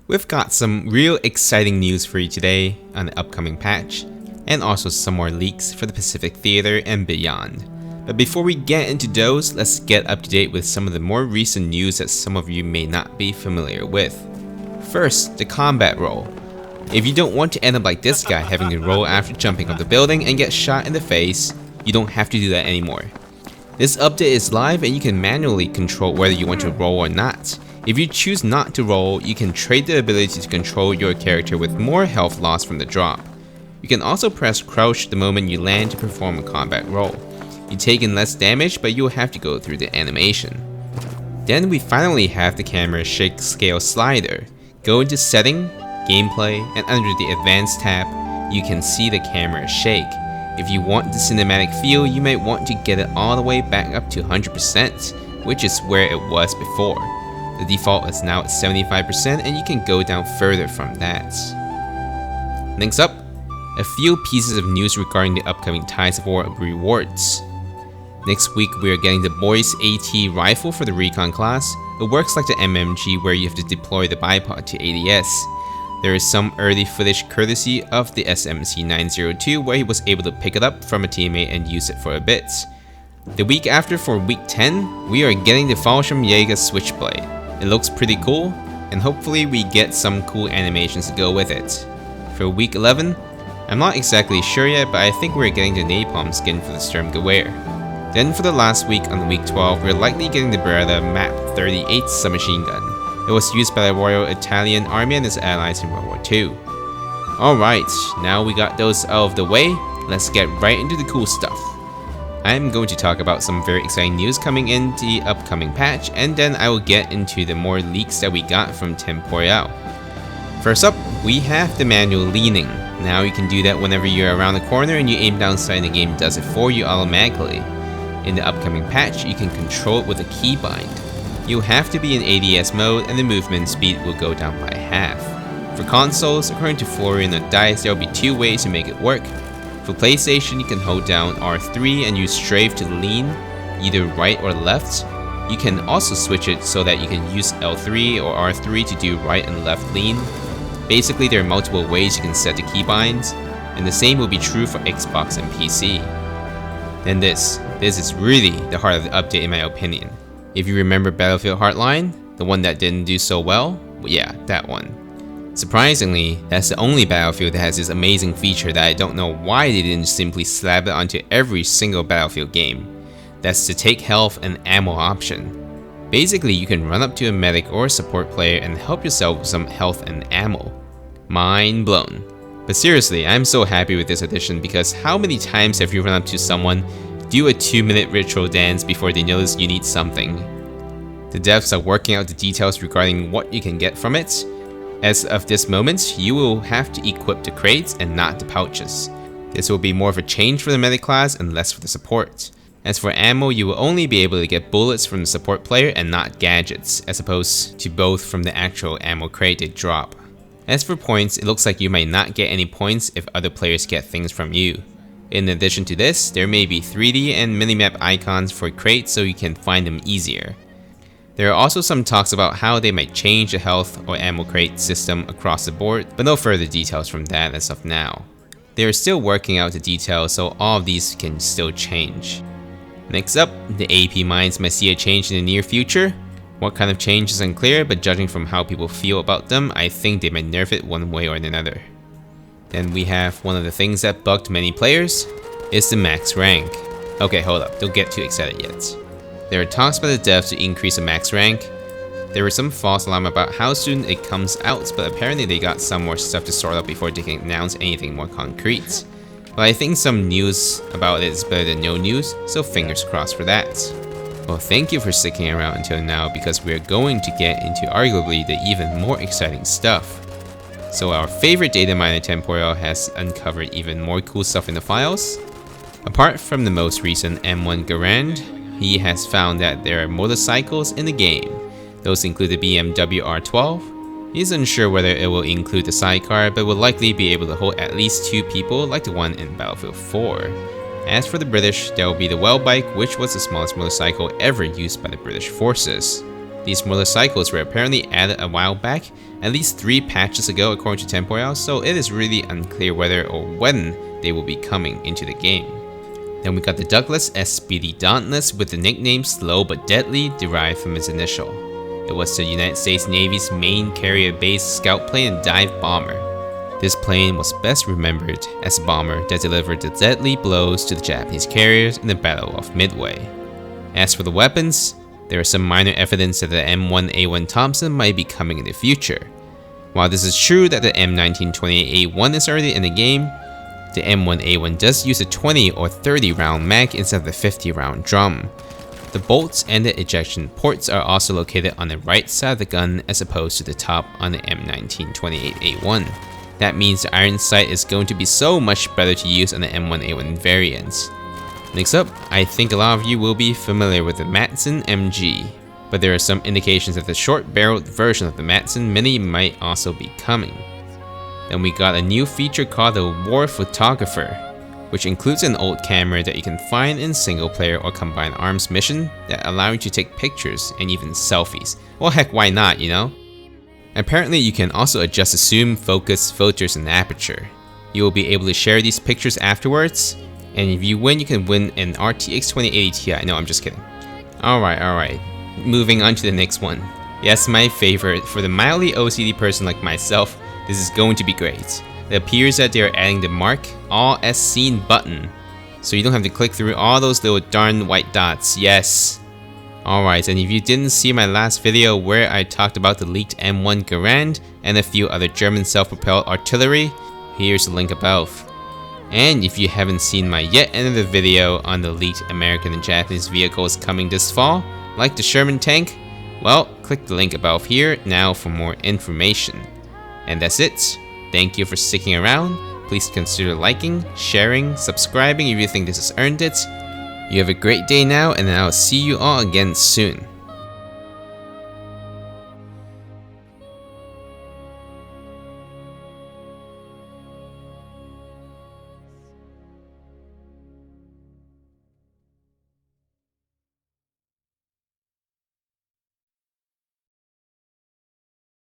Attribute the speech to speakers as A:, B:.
A: We've got some real exciting news for you today on the upcoming patch, and also some more leaks for the Pacific Theater and beyond. But before we get into those, let's get up to date with some of the more recent news that some of you may not be familiar with. First, the combat roll. If you don't want to end up like this guy having to roll after jumping off the building and get shot in the face, you don't have to do that anymore. This update is live and you can manually control whether you want to roll or not. If you choose not to roll, you can trade the ability to control your character with more health loss from the drop. You can also press crouch the moment you land to perform a combat roll. You take in less damage, but you'll have to go through the animation. Then we finally have the camera shake scale slider. Go into setting, gameplay, and under the advanced tab, you can see the camera shake. If you want the cinematic feel, you might want to get it all the way back up to 100%, which is where it was before. The default is now at 75% and you can go down further from that. Next up, a few pieces of news regarding the upcoming Tides of War rewards. Next week we are getting the Boys AT rifle for the Recon class. It works like the MMG where you have to deploy the bipod to ADS. There is some early footage courtesy of the SMC-902 where he was able to pick it up from a teammate and use it for a bit. The week after, for week 10, we are getting the Fallschirm Jäger Switchblade. It looks pretty cool, and hopefully we get some cool animations to go with it. For week 11, I'm not exactly sure yet, but I think we're getting the Napalm skin for the Sturmgewehr. Then for the last week on week 12, we're likely getting the Beretta MAP 38 submachine gun. It was used by the Royal Italian Army and its allies in World War II. Alright, now we got those out of the way, let's get right into the cool stuff. I'm going to talk about some very exciting news coming in the upcoming patch, and then I will get into the more leaks that we got from Temporal. First up, we have the manual leaning. Now you can do that whenever you're around the corner and you aim down sight and the game does it for you automatically. In the upcoming patch, you can control it with a keybind. You'll have to be in ADS mode and the movement speed will go down by half. For consoles, according to Florian and Dice, there will be two ways to make it work. For PlayStation, you can hold down R3 and use strafe to lean, either right or left. You can also switch it so that you can use L3 or R3 to do right and left lean. Basically, there are multiple ways you can set the keybinds, and the same will be true for Xbox and PC. Then this is really the heart of the update in my opinion. If you remember Battlefield Hardline, the one that didn't do so well, yeah, that one. Surprisingly, that's the only Battlefield that has this amazing feature that I don't know why they didn't simply slap it onto every single Battlefield game. That's the take health and ammo option. Basically, you can run up to a medic or a support player and help yourself with some health and ammo. Mind blown. But seriously, I'm so happy with this addition because how many times have you run up to someone, do a 2-minute ritual dance before they notice you need something? The devs are working out the details regarding what you can get from it. As of this moment, you will have to equip the crates and not the pouches. This will be more of a change for the medic class and less for the support. As for ammo, you will only be able to get bullets from the support player and not gadgets, as opposed to both from the actual ammo crate they drop. As for points, it looks like you might not get any points if other players get things from you. In addition to this, there may be 3D and minimap icons for crates so you can find them easier. There are also some talks about how they might change the health or ammo crate system across the board, but no further details from that as of now. They are still working out the details, so all of these can still change. Next up, the AP mines might see a change in the near future. What kind of change is unclear, but judging from how people feel about them, I think they might nerf it one way or another. Then we have one of the things that bugged many players, is the max rank. Okay, hold up, don't get too excited yet. There are talks by the devs to increase the max rank. There was some false alarm about how soon it comes out, but apparently they got some more stuff to sort out before they can announce anything more concrete. But I think some news about it is better than no news, so fingers crossed for that. Well, thank you for sticking around until now because we are going to get into arguably the even more exciting stuff. So our favorite data miner Temporal has uncovered even more cool stuff in the files. Apart from the most recent M1 Garand, he has found that there are motorcycles in the game. Those include the BMW R12. He's unsure whether it will include the sidecar, but will likely be able to hold at least 2 people like the one in Battlefield 4. As for the British, there will be the Well bike, which was the smallest motorcycle ever used by the British forces. These motorcycles were apparently added a while back, at least 3 patches ago according to Temporal, so it is really unclear whether or when they will be coming into the game. Then we got the Douglas S. Speedy Dauntless with the nickname Slow But Deadly derived from its initial. It was the United States Navy's main carrier-based scout plane and dive bomber. This plane was best remembered as a bomber that delivered the deadly blows to the Japanese carriers in the Battle of Midway. As for the weapons, there is some minor evidence that the M1A1 Thompson might be coming in the future. While this is true that the M1928A1 is already in the game, the M1A1 does use a 20 or 30 round mag instead of the 50 round drum. The bolts and the ejection ports are also located on the right side of the gun as opposed to the top on the M1928A1. That means the iron sight is going to be so much better to use on the M1A1 variants. Next up, I think a lot of you will be familiar with the Matson MG, but there are some indications that the short-barreled version of the Matson Mini might also be coming. Then we got a new feature called the War Photographer, which includes an old camera that you can find in single-player or combined arms mission that allow you to take pictures and even selfies. Well, heck, why not, you know? Apparently, you can also adjust the zoom, focus, filters, and aperture. You will be able to share these pictures afterwards, and if you win, you can win an RTX 2080 Ti. No, I'm just kidding. Alright. Moving on to the next one. Yes, my favorite. For the mildly OCD person like myself, this is going to be great. It appears that they are adding the Mark All As Seen button, so you don't have to click through all those little darn white dots. Yes. Alright, and if you didn't see my last video where I talked about the leaked M1 Garand and a few other German self-propelled artillery, here's the link above. And if you haven't seen my yet another video on the leaked American and Japanese vehicles coming this fall, like the Sherman tank, well, click the link above here now for more information. And that's it. Thank you for sticking around. Please consider liking, sharing, subscribing if you think this has earned it. You have a great day now, and I'll see you all again soon.